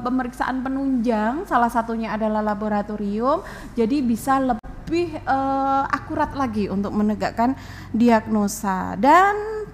pemeriksaan penunjang, salah satunya adalah laboratorium, jadi bisa lebih akurat lagi untuk menegakkan diagnosa. Dan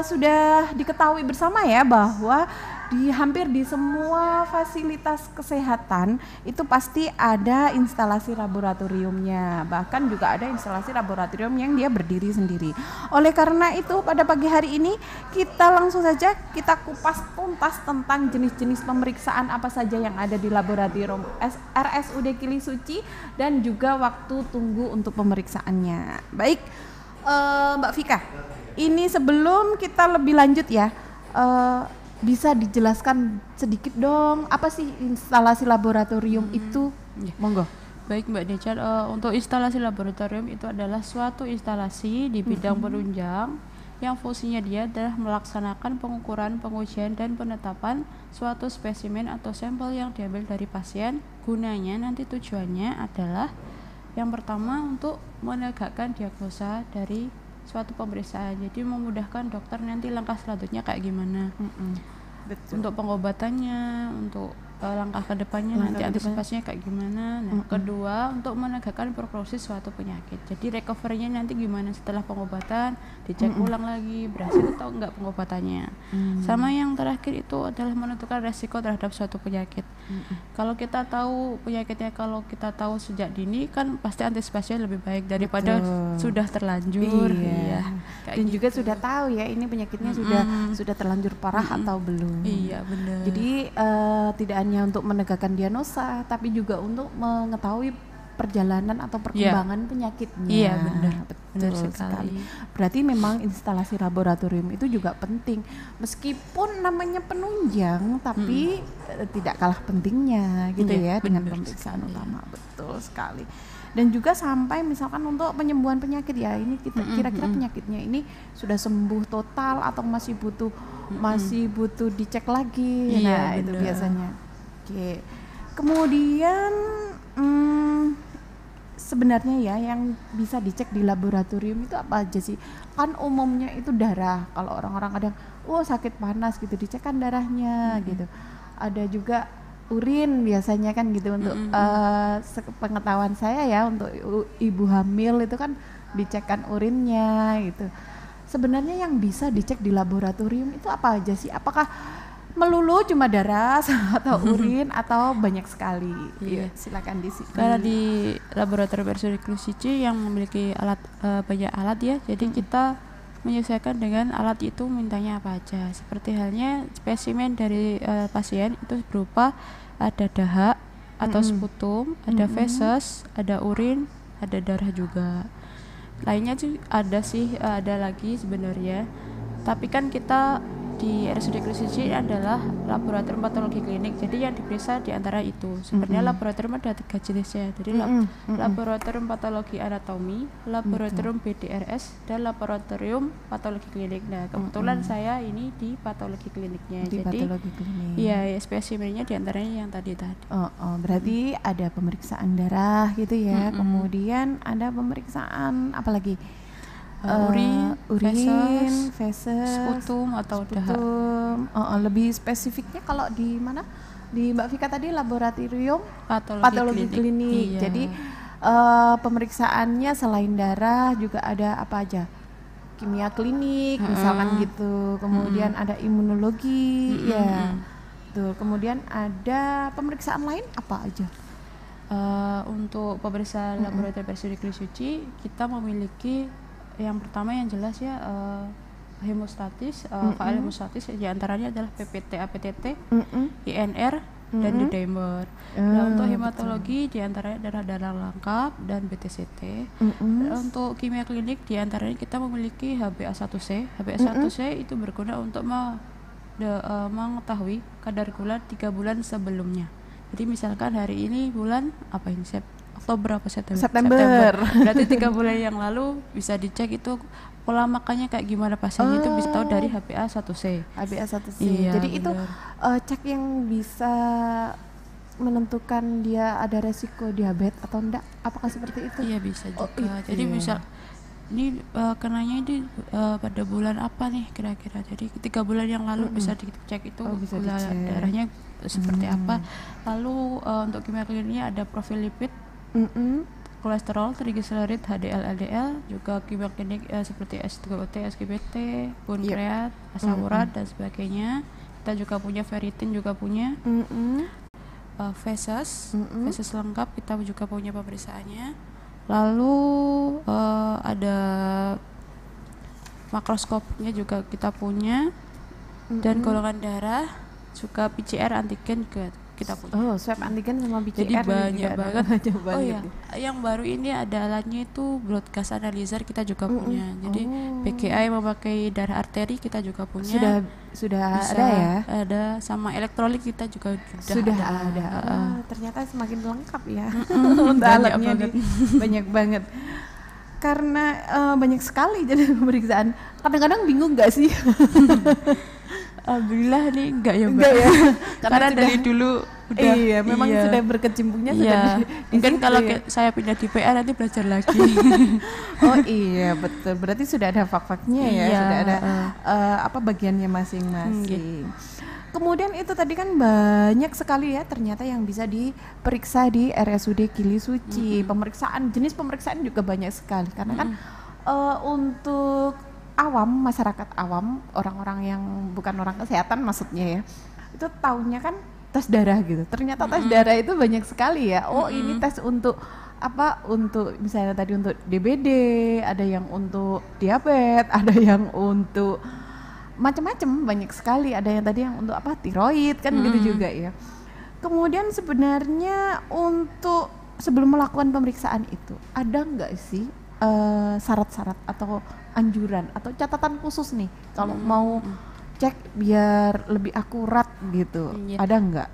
sudah diketahui bersama ya bahwa hampir di semua fasilitas kesehatan itu pasti ada instalasi laboratoriumnya, bahkan juga ada instalasi laboratorium yang dia berdiri sendiri. Oleh karena itu pada pagi hari ini kita langsung saja kita kupas tuntas tentang jenis-jenis pemeriksaan apa saja yang ada di laboratorium RSUD Kili Suci dan juga waktu tunggu untuk pemeriksaannya. Baik, Mbak Vika, ini sebelum kita lebih lanjut ya, bisa dijelaskan sedikit dong apa sih instalasi laboratorium itu? Monggo. Baik Mbak Necar, untuk instalasi laboratorium itu adalah suatu instalasi di bidang penunjang yang fungsinya dia adalah melaksanakan pengukuran, pengujian, dan penetapan suatu spesimen atau sampel yang diambil dari pasien. Gunanya nanti tujuannya adalah yang pertama untuk menegakkan diagnosa dari suatu pemeriksaan, jadi memudahkan dokter nanti langkah selanjutnya kayak gimana. Betul. Untuk pengobatannya, untuk langkah kedepannya nanti antisipasinya kayak gimana. Nah, kedua untuk menegakkan prognosis suatu penyakit. Jadi recovery-nya nanti gimana setelah pengobatan, dicek ulang lagi berhasil atau enggak pengobatannya. Sama yang terakhir itu adalah menentukan resiko terhadap suatu penyakit. Kalau kita tahu penyakitnya, kalau kita tahu sejak dini kan pasti antisipasinya lebih baik daripada sudah terlanjur. Iya. Dan juga sudah tahu ya ini penyakitnya sudah terlanjur parah atau belum. Iya benar. Jadi tidak hanya untuk menegakkan diagnosa, tapi juga untuk mengetahui perjalanan atau perkembangan penyakitnya. Iya benar. Betul sekali. Berarti memang instalasi laboratorium itu juga penting, meskipun namanya penunjang, tapi tidak kalah pentingnya gitu ya dengan pemeriksaan utama. Betul sekali. Dan juga sampai misalkan untuk penyembuhan penyakit ya, ini kita kira-kira penyakitnya ini sudah sembuh total atau masih butuh dicek lagi. Nah, itu biasanya. Oke. Kemudian sebenarnya ya yang bisa dicek di laboratorium itu apa aja sih? Kan umumnya itu darah. Kalau orang-orang kadang sakit panas gitu, dicek kan darahnya gitu. Ada juga urin biasanya kan gitu untuk pengetahuan saya ya, untuk ibu hamil itu kan dicekkan urinnya gitu. Sebenarnya yang bisa dicek di laboratorium itu apa aja sih? Apakah melulu cuma darah atau urin atau banyak sekali? Iya, silakan Karena di laboratorium RSUD Kili Suci yang memiliki alat banyak alat ya, jadi kita menyesuaikan dengan alat itu mintanya apa aja. Seperti halnya spesimen dari pasien itu berupa ada dahak atau sputum, ada feses, ada urin, ada darah juga. Lainnya sih ada lagi sebenarnya. Tapi kan kita di RSUD Kili Suci adalah laboratorium patologi klinik, jadi yang diperiksa di antara itu. Sebenarnya laboratorium ada 3 jenisnya. Jadi laboratorium patologi anatomi, laboratorium BDRS, dan laboratorium patologi klinik. Nah, kebetulan saya ini di patologi kliniknya. Jadi iya, spesimennya di antaranya yang tadi. Berarti ada pemeriksaan darah gitu ya. Kemudian ada pemeriksaan apa lagi? Urin, feses, sputum atau dahak. Lebih spesifiknya kalau di mana? Di Mbak Vika tadi laboratorium patologi klinik. Iya. Jadi pemeriksaannya selain darah juga ada apa aja? Kimia klinik misalkan gitu. Kemudian ada imunologi, ya. Tuh, kemudian ada pemeriksaan lain apa aja? Untuk pemeriksaan laboratorium RSUD Kili Suci kita memiliki yang pertama yang jelas ya hemostatis, KL hemostatis diantaranya adalah PPT, APTT, INR, dan D-dimer. Nah, untuk hematologi diantaranya darah lengkap dan BTCT. Untuk kimia klinik diantaranya kita memiliki HbA1c. HbA1c itu berguna untuk mengetahui kadar gula 3 bulan sebelumnya. Jadi misalkan hari ini bulan apa ini, Oktober apa September. Berarti 3 bulan yang lalu bisa dicek itu pola makannya kayak gimana pasiennya, itu bisa tahu dari HbA1c. Iya, jadi bener. Itu cek yang bisa menentukan dia ada resiko diabetes atau enggak, apakah seperti itu? Iya bisa juga. Jadi bisa ini kenanya ini pada bulan apa nih kira-kira, jadi 3 bulan yang lalu bisa dicek itu gula darahnya seperti apa. Lalu untuk kimia kliniknya ada profil lipid, kolesterol, trigliserid, HDL, LDL, juga kimia klinik seperti S3OT, SGBT, pankreas, asam urat dan sebagainya. Kita juga punya ferritin, juga punya feses lengkap, kita juga punya pemeriksaannya. Lalu ada makroskopnya juga kita punya, dan golongan darah juga PCR, antigen juga kita punya. Oh, swab antigen sama PCR. Jadi banyak banget. Oh ya, yang baru ini ada alatnya itu blood gas analyzer, kita juga punya. Jadi PGI memakai darah arteri kita juga punya. Sudah bisa, ada ya? Ada, sama elektrolit kita juga sudah ada. Ternyata semakin lengkap ya. Banyak banyak banget. Karena banyak sekali jadi pemeriksaan. Kadang-kadang bingung nggak sih? Alhamdulillah nih enggak ya, Mbak. Enggak ya. Karena dari dulu udah. Iya, memang sudah berkecimpungnya sudah di mungkin situ kalau ya. saya pindah di PA nanti belajar lagi. Oh iya, betul. Berarti sudah ada fak-faknya ya, sudah ada bagiannya masing-masing. Kemudian itu tadi kan banyak sekali ya ternyata yang bisa diperiksa di RSUD Gili Suci. Jenis pemeriksaan juga banyak sekali karena kan untuk masyarakat awam, orang-orang yang bukan orang kesehatan maksudnya ya, itu taunya kan tes darah gitu. Ternyata tes darah itu banyak sekali ya. Oh ini tes untuk untuk misalnya tadi untuk DBD, ada yang untuk diabetes, ada yang untuk macam-macam, banyak sekali. Ada yang tadi yang untuk tiroid kan gitu juga ya. Kemudian sebenarnya untuk sebelum melakukan pemeriksaan itu ada nggak sih syarat-syarat atau anjuran atau catatan khusus nih kalau mau cek biar lebih akurat gitu? Ada nggak?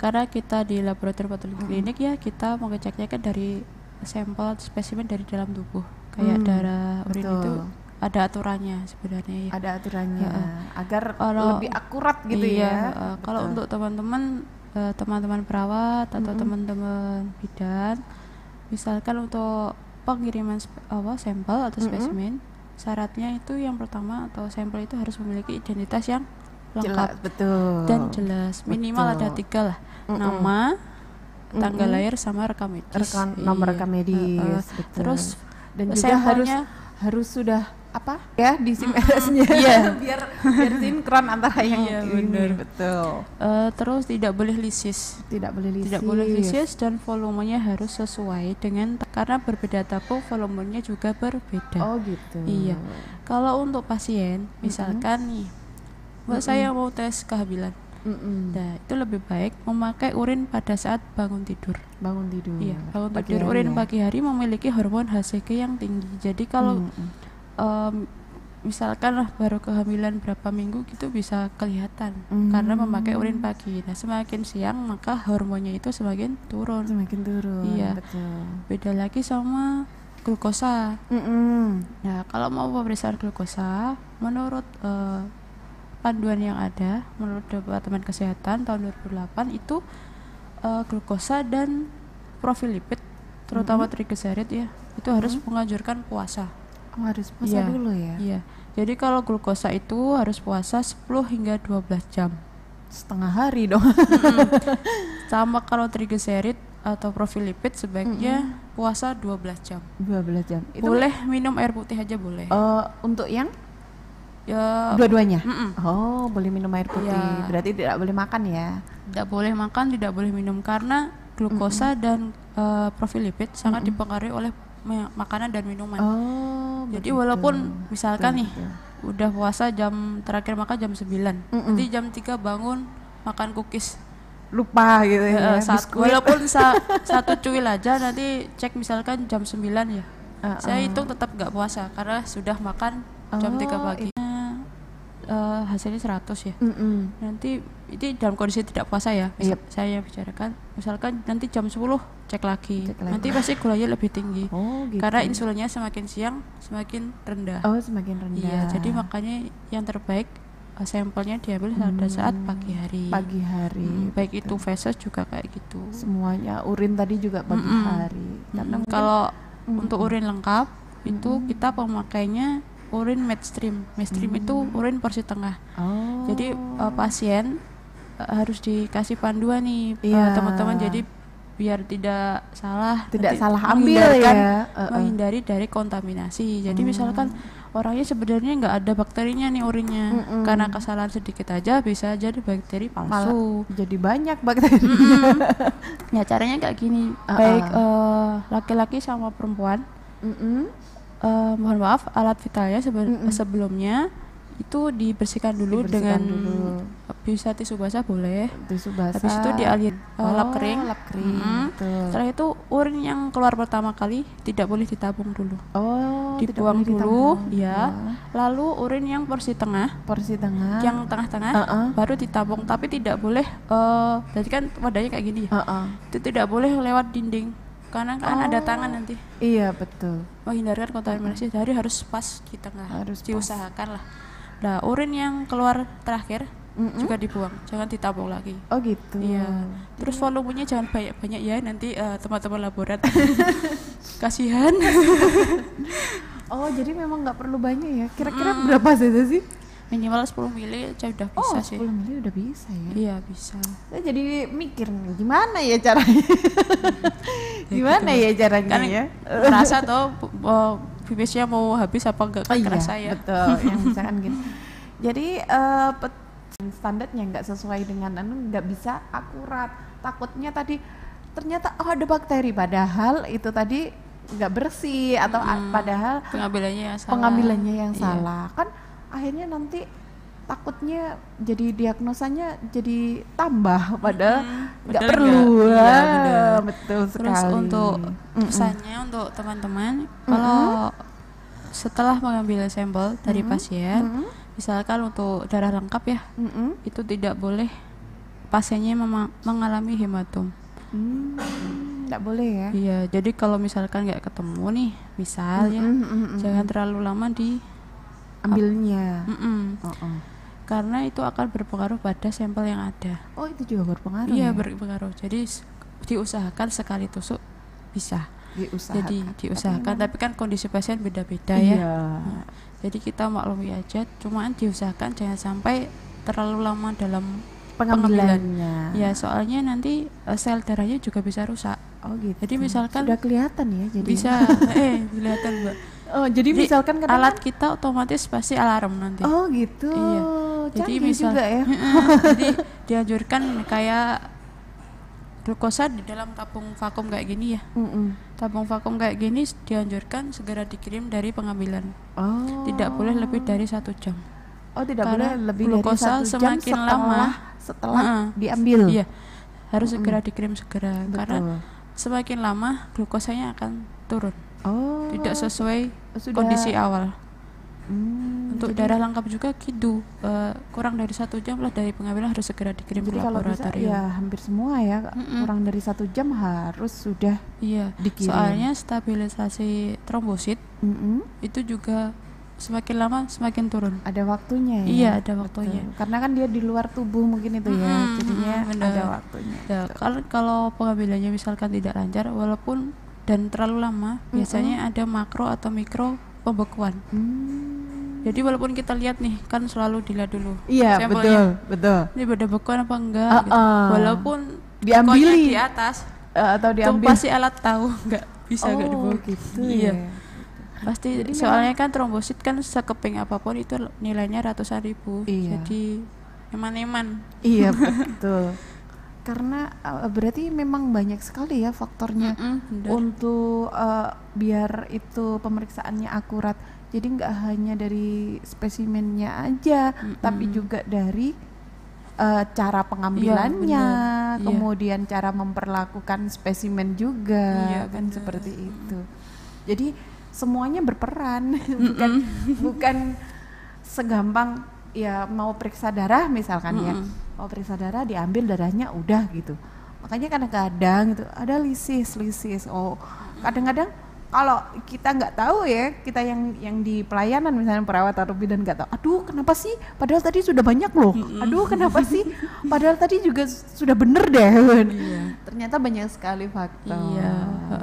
Karena kita di laboratorium patologi klinik ya, kita mengeceknya kan dari sampel spesimen dari dalam tubuh, kayak darah, urin itu ada aturannya sebenarnya ya. Ada aturannya agar lebih akurat gitu ya. Kalau untuk teman-teman perawat atau teman-teman bidan, misalkan untuk pengiriman sampel atau spesimen, syaratnya itu yang pertama atau sampel itu harus memiliki identitas yang lengkap dan jelas. Minimal ada 3 lah, nama, tanggal lahir sama rekam medis. Nomor rekam medis. Terus dan juga harus sudah di SIM RS-nya biar sinkron antara yang ini. Betul. Terus tidak boleh lisis dan volumenya harus sesuai dengan, karena berbeda tabung volumenya juga berbeda. Oh gitu. Iya. Kalau untuk pasien misalkan nih Mbak saya mau tes kehamilan, nah itu lebih baik memakai urin pada saat bangun tidur. Iya, bangun tidur. Urin pagi hari memiliki hormon HCG yang tinggi. Jadi kalau misalkan baru kehamilan berapa minggu gitu bisa kelihatan karena memakai urin pagi. Nah semakin siang maka hormonnya itu semakin turun. Iya. Betul. Beda lagi sama glukosa. Nah kalau mau pemeriksaan glukosa, menurut panduan yang ada menurut Departemen Kesehatan tahun 2008 itu glukosa dan profil lipid terutama trigliserid ya itu harus menganjurkan puasa. Harus puasa dulu ya. Iya. Jadi kalau glukosa itu harus puasa 10 hingga 12 jam. Setengah hari dong. Sama kalau trigliserid atau profil lipid sebaiknya puasa 12 jam. 12 jam. Itu boleh minum air putih aja boleh. Untuk yang dua-duanya. Oh, boleh minum air putih. Ya. Berarti tidak boleh makan ya. Tidak boleh makan, tidak boleh minum karena glukosa dan profil lipid sangat dipengaruhi oleh makanan dan minuman. Jadi walaupun misalkan nih udah puasa terakhir makan jam 9, nanti jam 3 bangun makan cookies. Lupa gitu ya. Walaupun satu cuil aja nanti cek misalkan jam 9 ya. Saya hitung tetap nggak puasa karena sudah makan jam 3 pagi. Hasilnya 100 ya. Nanti itu dalam kondisi tidak puasa ya. Saya bicarakan misalkan nanti jam 10 cek lagi. Nanti pasti gulanya lebih tinggi. Gitu. Karena insulinnya semakin siang semakin rendah. Semakin rendah. Iya, jadi makanya yang terbaik sampelnya diambil pada saat pagi hari. Baik itu feses juga kayak gitu. Semuanya urin tadi juga pagi hari. Karena kalau untuk urin lengkap itu kita pemakainya urin midstream. Midstream itu urin porsi tengah. Jadi pasien harus dikasih panduan nih Iya. teman-teman, jadi biar tidak salah, Tidak nanti salah ambil ya. menghindari dari kontaminasi. Jadi misalkan orangnya sebenarnya nggak ada bakterinya nih urinnya, karena kesalahan sedikit aja bisa jadi bakteri palsu. Jadi banyak bakteri. Ya caranya kayak gini, baik laki-laki sama perempuan, mohon maaf alat vitalnya sebelumnya itu dibersihkan dulu dengan bisa tisu basah boleh. Tisu basah. Habis itu dialiri lap kering. Lap kering. Betul. Setelah itu urin yang keluar pertama kali tidak boleh ditabung dulu. Oh, Dibuang tidak boleh dulu ditabung. ya. Lalu urin yang porsi tengah, Porsi tengah. yang tengah-tengah baru ditabung, tapi tidak boleh jadi kan wadahnya kayak gini ya. Itu tidak boleh lewat dinding. Karena kan ada tangan nanti. Iya, betul. Menghindarkan kontaminasi, jadi harus pas di tengah. Harus diusahakan lah. Nah, urin yang keluar terakhir juga dibuang, jangan ditabung lagi. Oh gitu. Iya. Terus volumenya jangan banyak-banyak ya, nanti teman-teman laborat kasihan. Oh, jadi memang nggak perlu banyak ya. Kira-kira berapa saja sih? Minimal 10 mili aja udah bisa sih. 10 mili udah bisa ya. Iya, bisa. Saya jadi mikir nih, gimana ya caranya? Gimana ya caranya Kan ya? kerasa tuh pipisnya mau habis apa enggak kan kerasa ya. Betul, yang misalkan gitu. Jadi standarnya nggak sesuai dengan nggak bisa akurat. Takutnya tadi ternyata ada bakteri, padahal itu tadi nggak bersih atau padahal pengambilannya yang salah. Kan akhirnya nanti takutnya jadi diagnosanya jadi tambah padahal nggak perlu. Iya, benar. Betul sekali. Terus untuk pesannya untuk teman-teman, kalau setelah mengambil sampel dari pasien, misalkan untuk darah lengkap ya, itu tidak boleh pasiennya mengalami hematom. Nggak boleh ya? Iya, jadi kalau misalkan nggak ketemu nih, misal ya, jangan terlalu lama ambilnya. Karena itu akan berpengaruh pada sampel yang ada. Oh, itu juga berpengaruh. Iya, ya? berpengaruh. Jadi diusahakan sekali tusuk bisa. Jadi diusahakan, tapi kan kondisi pasien beda-beda ya. Nah, jadi kita maklumi aja, cuman diusahakan jangan sampai terlalu lama dalam pengambilannya. Ya, soalnya nanti sel darahnya juga bisa rusak. Oh gitu. Jadi misalkan sudah kelihatan ya, jadi bisa kelihatan, Mbak. Oh, jadi misalkan alat kita otomatis pasti alarm nanti. Oh gitu. Iya. Jadi bisa juga ya. Jadi dianjurkan kayak glukosa di dalam tabung vakum kayak gini ya. Tabung vakum kayak gini dianjurkan segera dikirim dari pengambilan. Oh. Tidak boleh lebih dari 1 jam. Oh, tidak Karena boleh lebih glukosa dari 1 jam semakin lama setelah diambil. Iya. Harus segera dikirim segera. Betul. Karena semakin lama glukosanya akan turun. Oh. Tidak sesuai kondisi awal. Untuk darah lengkap juga gitu, kurang dari 1 jam lah dari pengambilan harus segera dikirim ke laboratorium. Kalau bisa ya hampir semua ya, kurang dari 1 jam harus sudah dikirim. Soalnya stabilisasi trombosit itu juga semakin lama semakin turun. Ada waktunya ya. Iya, ada waktunya. Betul. Karena kan dia di luar tubuh mungkin itu ya, jadinya ada waktunya. Ya, kalau pengambilannya misalkan tidak lancar, walaupun dan terlalu lama, biasanya ada makro atau mikro pembekuan. Jadi walaupun kita lihat nih, kan selalu dilihat dulu. Iya, sampelnya. betul. Ini ada bekuan apa enggak? Gitu. Walaupun diambili di atas atau diambil, pasti alat tahu enggak bisa enggak dibawa. Gitu iya. Ya. Pasti Jadi soalnya kan trombosit kan sekeping apapun itu nilainya ratusan ribu. Iya. Jadi eman-eman. Iya, betul. Karena berarti memang banyak sekali ya faktornya untuk biar itu pemeriksaannya akurat. Jadi nggak hanya dari spesimennya aja, tapi juga dari cara pengambilannya, kemudian cara memperlakukan spesimen juga, kan seperti itu. Jadi semuanya berperan, bukan segampang ya mau periksa darah misalkan ya. Mau periksa darah diambil darahnya udah gitu. Makanya kadang-kadang itu ada lisis. Oh, kadang-kadang kalau kita nggak tahu ya, kita yang di pelayanan misalnya perawat atau bidan nggak tahu. Aduh, kenapa sih? Padahal tadi sudah banyak loh. Aduh, kenapa sih? Padahal tadi juga sudah bener deh. Ternyata banyak sekali faktor. Iya,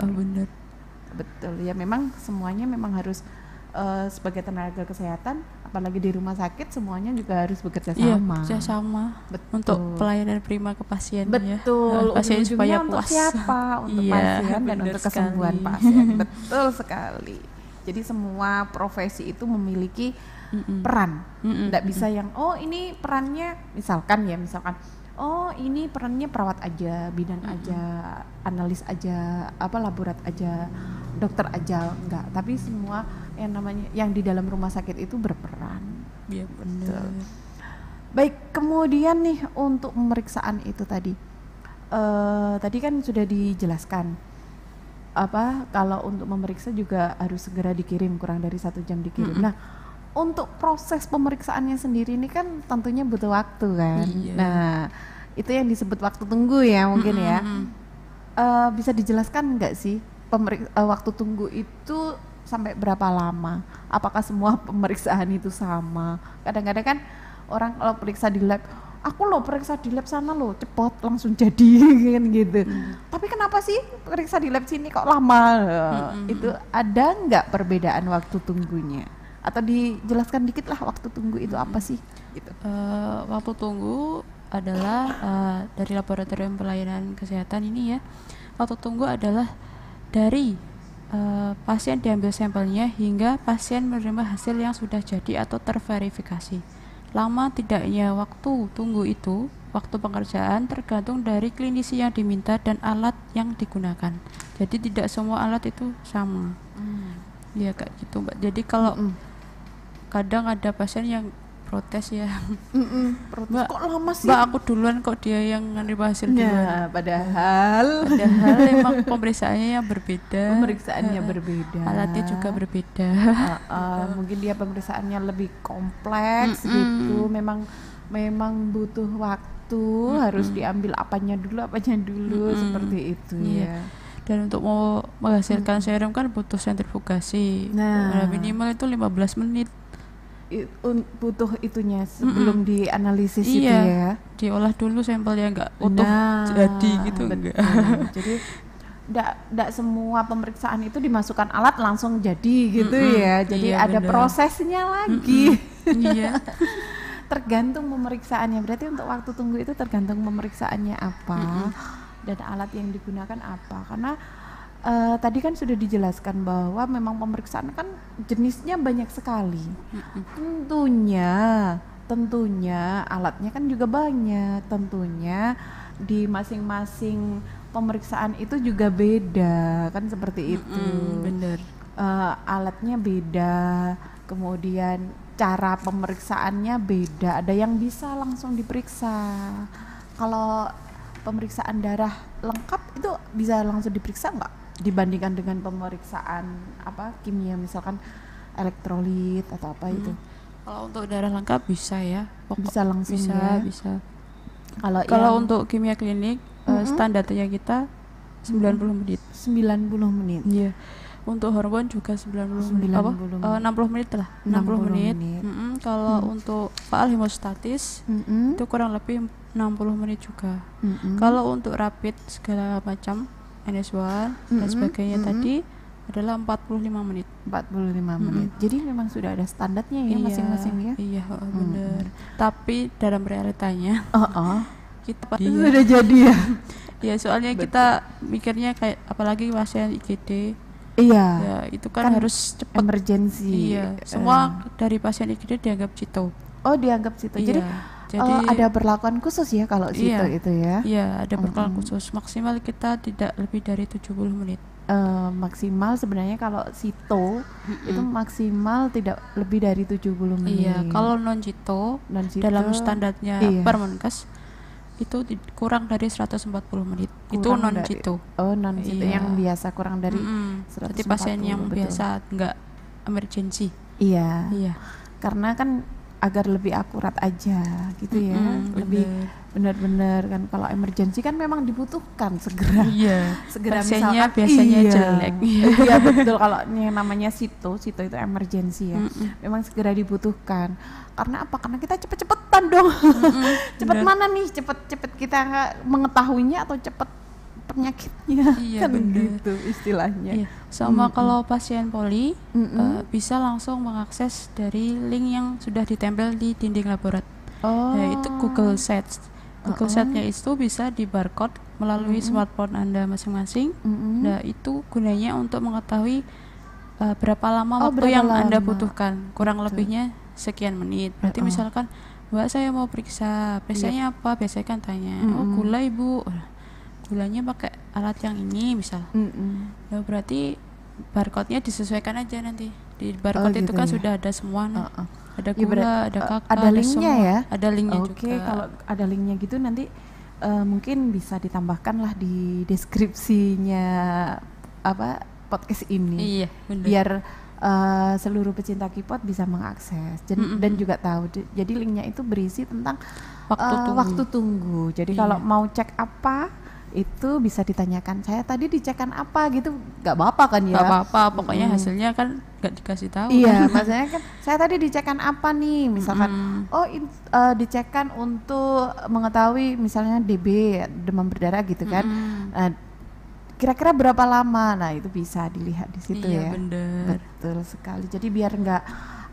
bener. Betul ya, memang semuanya memang harus sebagai tenaga kesehatan apalagi di rumah sakit semuanya juga harus bekerja Iya, sama. bekerja sama Betul. untuk pelayanan prima ke pasien ya. Betul, Pasien supaya ujung-ujungnya untuk puas. siapa? Untuk Iya, pasien dan bener untuk kesembuhan sekali. pasien. Betul sekali. Jadi semua profesi itu memiliki peran. Nggak bisa yang ini perannya misalkan oh ini perannya perawat aja, bidan aja, analis aja, laborat aja, dokter aja, enggak. Tapi semua yang di dalam rumah sakit itu berperan. Iya benar. Baik, kemudian nih untuk pemeriksaan itu tadi kan sudah dijelaskan kalau untuk memeriksa juga harus segera dikirim, kurang dari 1 jam dikirim. Nah, untuk proses pemeriksaannya sendiri ini kan tentunya butuh waktu kan. Iya. Nah, itu yang disebut waktu tunggu ya mungkin ya. Bisa dijelaskan nggak sih waktu tunggu itu sampai berapa lama? Apakah semua pemeriksaan itu sama? Kadang-kadang kan orang kalau periksa di lab, aku loh periksa di lab sana loh cepet langsung jadi kan gitu. Tapi kenapa sih periksa di lab sini kok lama? Itu ada nggak perbedaan waktu tunggunya? Atau dijelaskan dikit lah waktu tunggu itu apa sih? Gitu. Waktu tunggu adalah dari laboratorium pelayanan kesehatan ini ya. Waktu tunggu adalah dari pasien diambil sampelnya hingga pasien menerima hasil yang sudah jadi atau terverifikasi. Lama tidaknya waktu tunggu itu, waktu pengerjaan tergantung dari klinisi yang diminta dan alat yang digunakan. Jadi tidak semua alat itu sama. Ya kayak gitu Mbak. Jadi kalau kadang ada pasien yang protes ya, Mbak, kok lama sih? Mbak aku duluan kok dia yang menerima hasil duluan. Nah, padahal Emang pemeriksaannya yang berbeda. Pemeriksaannya berbeda. Alatnya juga berbeda. Mungkin dia pemeriksaannya lebih kompleks gitu. Memang butuh waktu, harus diambil apanya dulu seperti itu ya. Dan untuk mau menghasilkan serum kan butuh sentrifugasi. Nah, minimal itu 15 menit. Butuh itunya sebelum dianalisis itu ya. Diolah dulu sampelnya enggak utuh jadi gitu enggak. Jadi enggak semua pemeriksaan itu dimasukkan alat langsung jadi gitu ya. Jadi ada bener. Prosesnya lagi. Iya. Tergantung pemeriksaannya. Berarti untuk waktu tunggu itu tergantung pemeriksaannya apa dan alat yang digunakan apa. Karena tadi kan sudah dijelaskan bahwa memang pemeriksaan kan jenisnya banyak sekali. Tentunya alatnya kan juga banyak. Tentunya di masing-masing pemeriksaan itu juga beda kan seperti itu. Bener. Alatnya beda, kemudian cara pemeriksaannya beda. Ada yang bisa langsung diperiksa. Kalau pemeriksaan darah lengkap itu bisa langsung diperiksa nggak? Dibandingkan dengan pemeriksaan kimia misalkan elektrolit atau apa itu. Kalau untuk darah lengkap bisa ya. Bisa langsung bisa. Kalau untuk kimia klinik standarnya kita 90 menit. 90 menit. Iya. Untuk hormon juga 60 menit lah. 60 menit. Kalau untuk faal hemostatis itu kurang lebih 60 menit juga. Kalau untuk rapid segala macam NS1 dan sebagainya tadi adalah 45 menit. 45 menit. Jadi memang sudah ada standarnya ya masing-masing ya. Iya, benar. Tapi dalam realitanya kita sudah jadi ya. Ya, soalnya kita mikirnya kayak apalagi pasien IGD. Iya. Ya, itu kan harus cepat emergency. Iya. Semua dari pasien IGD dianggap cito. Oh, dianggap cito. Iya. Jadi ada perlakuan khusus ya kalau cito itu ya. Iya, ada perlakuan khusus. Maksimal kita tidak lebih dari 70 menit. Maksimal sebenarnya kalau cito itu maksimal tidak lebih dari 70 menit. Iya, kalau non cito dalam standarnya Permenkes itu kurang dari 140 menit. Itu non cito. Oh, non cito yang biasa kurang dari 140. Jadi pasien yang biasa enggak emergency. Iya. Karena kan agar lebih akurat aja gitu ya. Lebih benar-benar kan kalau emergency kan memang dibutuhkan segera. Iya. Segera pasiennya misalkan biasanya jelek. Iya betul, kalau yang namanya cito itu emergency ya. Memang segera dibutuhkan. Karena apa? Karena kita cepet-cepetan dong. Cepet mana nih? Cepet kita nggak mengetahuinya atau cepet penyakitnya. Iya, Kan bener. gitu istilahnya. Iya. Sama kalau pasien poli bisa langsung mengakses dari link yang sudah ditempel di dinding laborat. Oh. Nah, itu Google Sheets. Google Sheets-nya itu bisa di barcode melalui smartphone Anda masing-masing. Nah, itu gunanya untuk mengetahui berapa lama waktu berapa yang Anda lama. butuhkan. Kurang lebihnya sekian menit. Berarti misalkan, Mbak saya mau periksa, biasanya apa? Biasanya kan tanya, oh gula Ibu. Gulanya pakai alat yang ini misal. Nah, berarti barcode-nya disesuaikan aja nanti. Di barcode itu gitu kan ya. sudah ada semua nih. Ada Ya, gula, ada kakak, ada linknya semua. ya. Ada linknya Oke, juga. kalau ada linknya gitu nanti mungkin bisa ditambahkan lah di deskripsinya apa podcast ini. Iya, benar. Biar seluruh pecinta K-pop bisa mengakses dan juga tahu. Jadi linknya itu berisi tentang waktu tunggu. Jadi kalau mau cek apa itu bisa ditanyakan, saya tadi dicekkan apa gitu, nggak apa-apa kan ya? Nggak apa-apa, pokoknya hasilnya kan nggak dikasih tahu. Iya, maksudnya kan saya tadi dicekkan apa nih, misalkan dicekkan untuk mengetahui misalnya DB, demam berdarah gitu kan. Kira-kira berapa lama? Nah, itu bisa dilihat di situ ya. Iya, bener. Betul sekali. Jadi biar nggak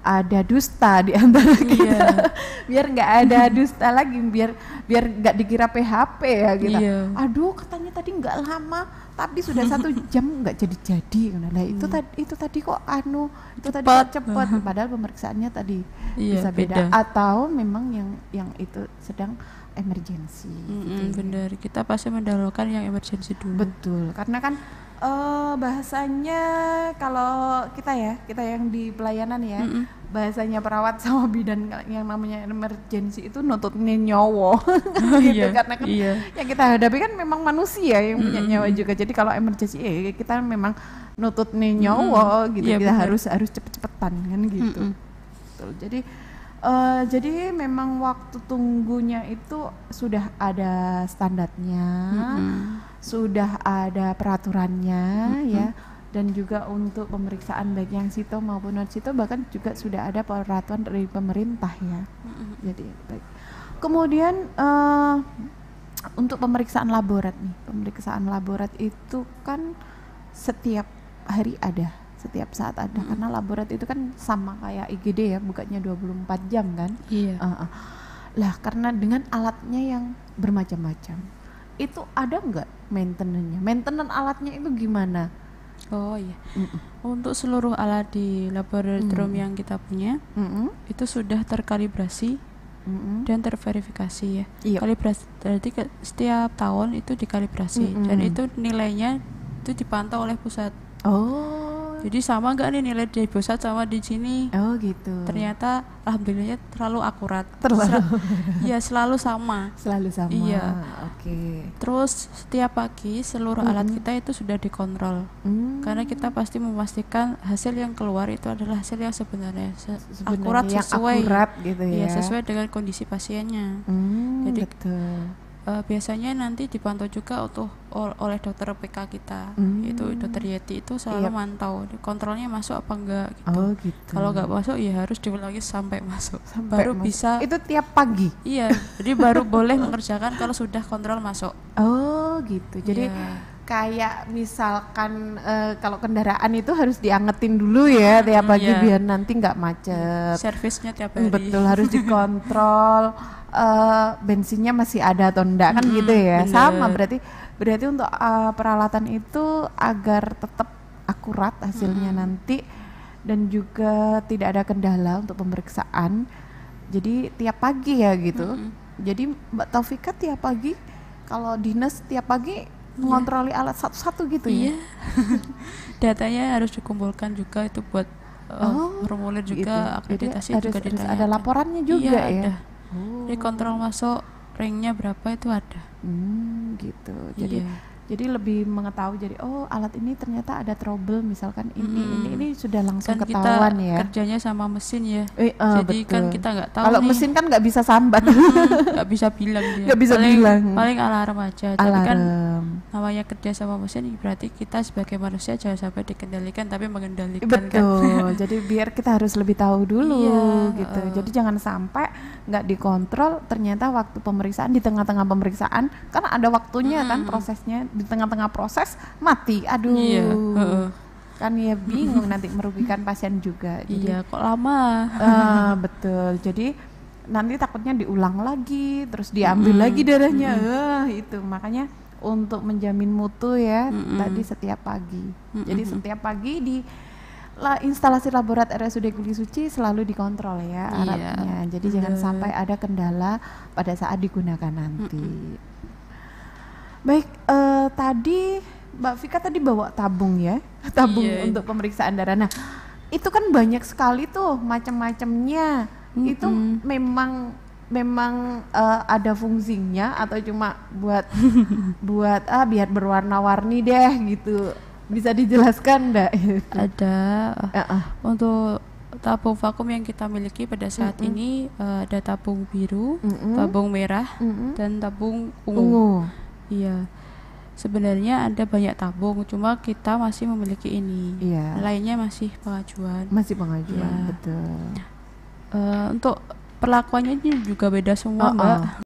ada dusta di antara kita. Biar nggak ada dusta lagi, biar nggak dikira PHP ya kita. Iya. Aduh, katanya tadi nggak lama, tapi sudah 1 jam nggak jadi. Nah, itu tadi kok itu tadi kok cepat. Padahal pemeriksaannya tadi bisa beda. Atau memang yang itu sedang emergency. Gitu. Bener, kita pasti mendahulukan yang emergency dulu. Betul, karena kan bahasanya kalau kita yang di pelayanan ya, bahasanya perawat sama bidan yang namanya emergency itu nututin nyawa. Gitu, karena kan yang kita hadapi kan memang manusia yang punya nyawa juga. Jadi kalau emergency kita memang nutut nyawa gitu. Iya, kita bener. harus cepet-cepetan kan gitu. Betul. Jadi memang waktu tunggunya itu sudah ada standarnya, sudah ada peraturannya ya, dan juga untuk pemeriksaan baik yang sito maupun non sito bahkan juga sudah ada peraturan dari pemerintah ya. Jadi baik. Kemudian untuk pemeriksaan laborat itu kan setiap hari ada. Setiap saat ada, karena laborat itu kan sama kayak IGD ya, bukanya 24 jam kan. Iya. Lah karena dengan alatnya yang bermacam-macam, itu ada nggak maintenance-nya? Maintenance alatnya itu gimana? Oh iya. Untuk seluruh alat di laboratorium yang kita punya itu sudah terkalibrasi dan terverifikasi ya. Iya. Kalibrasi berarti setiap tahun itu dikalibrasi dan itu nilainya itu dipantau oleh pusat. Oh. Jadi sama nggak nih nilai di pusat sama di sini? Oh gitu. Ternyata alhamdulillahnya terlalu akurat. Ya selalu sama. Selalu sama. Iya. Oke. Terus setiap pagi seluruh alat kita itu sudah dikontrol. Karena kita pasti memastikan hasil yang keluar itu adalah hasil yang sebenarnya akurat yang sesuai. akurat gitu ya. Iya, sesuai dengan kondisi pasiennya. Jadi betul. Biasanya nanti dipantau juga oleh dokter PK kita, yaitu dokter Yeti itu selalu mantau kontrolnya masuk apa enggak gitu. Oh gitu. Kalau nggak masuk ya harus diulangi sampai masuk. Baru bisa. Itu tiap pagi. Iya, jadi baru boleh mengerjakan kalau sudah kontrol masuk. Oh gitu. Jadi kayak misalkan kalau kendaraan itu harus diangetin dulu ya tiap pagi biar nanti nggak macet. Servisnya tiap hari. Betul, harus dikontrol. Bensinnya masih ada atau enggak kan gitu ya. Bener. Sama berarti untuk peralatan itu agar tetap akurat hasilnya nanti dan juga tidak ada kendala untuk pemeriksaan. Jadi tiap pagi ya gitu. Jadi Mbak Taufika tiap pagi kalau dinas tiap pagi mengontroli alat satu-satu gitu ya. Datanya harus dikumpulkan juga itu buat formulir juga, gitu. akreditasi juga harus ada laporannya juga ya. Ada. Jadi kontrol masuk ranknya berapa itu ada. Gitu. Jadi lebih mengetahui alat ini ternyata ada trouble misalkan ini sudah langsung kan ketahuan kita ya. Kerjanya sama mesin ya. Jadi betul. kan kita nggak tahu. Kalau mesin kan nggak bisa sambat. Nggak bisa bilang dia. Nggak bisa bilang. Paling alarm aja. Tapi Alarm. kan namanya kerja sama mesin berarti kita sebagai manusia jangan sampai dikendalikan tapi mengendalikan. Betul. Jadi biar kita harus lebih tahu dulu gitu. Iya, Jadi jangan sampai nggak dikontrol, ternyata waktu pemeriksaan, di tengah-tengah pemeriksaan kan ada waktunya kan prosesnya, di tengah-tengah proses mati, aduh. Iya, Kan ya bingung, nanti merugikan pasien juga. Jadi, iya kok lama. betul. Jadi nanti takutnya diulang lagi, terus diambil lagi darahnya. Itu makanya untuk menjamin mutu ya, tadi setiap pagi. Jadi setiap pagi di instalasi laborat RSUD Kuli Suci selalu dikontrol ya alatnya. Jadi jangan sampai ada kendala pada saat digunakan nanti. Baik, tadi Mbak Vika tadi bawa tabung ya, tabung untuk pemeriksaan darah. Nah, itu kan banyak sekali tuh macam-macamnya. Itu memang ada fungsinya atau cuma buat biar berwarna-warni deh gitu. Bisa dijelaskan enggak? Ada untuk tabung vakum yang kita miliki pada saat ini ada tabung biru, tabung merah, dan tabung ungu. Iya. Sebenarnya ada banyak tabung, cuma kita masih memiliki ini. Lainnya masih pengajuan. Betul. Untuk perlakuannya juga beda semua, Mbak.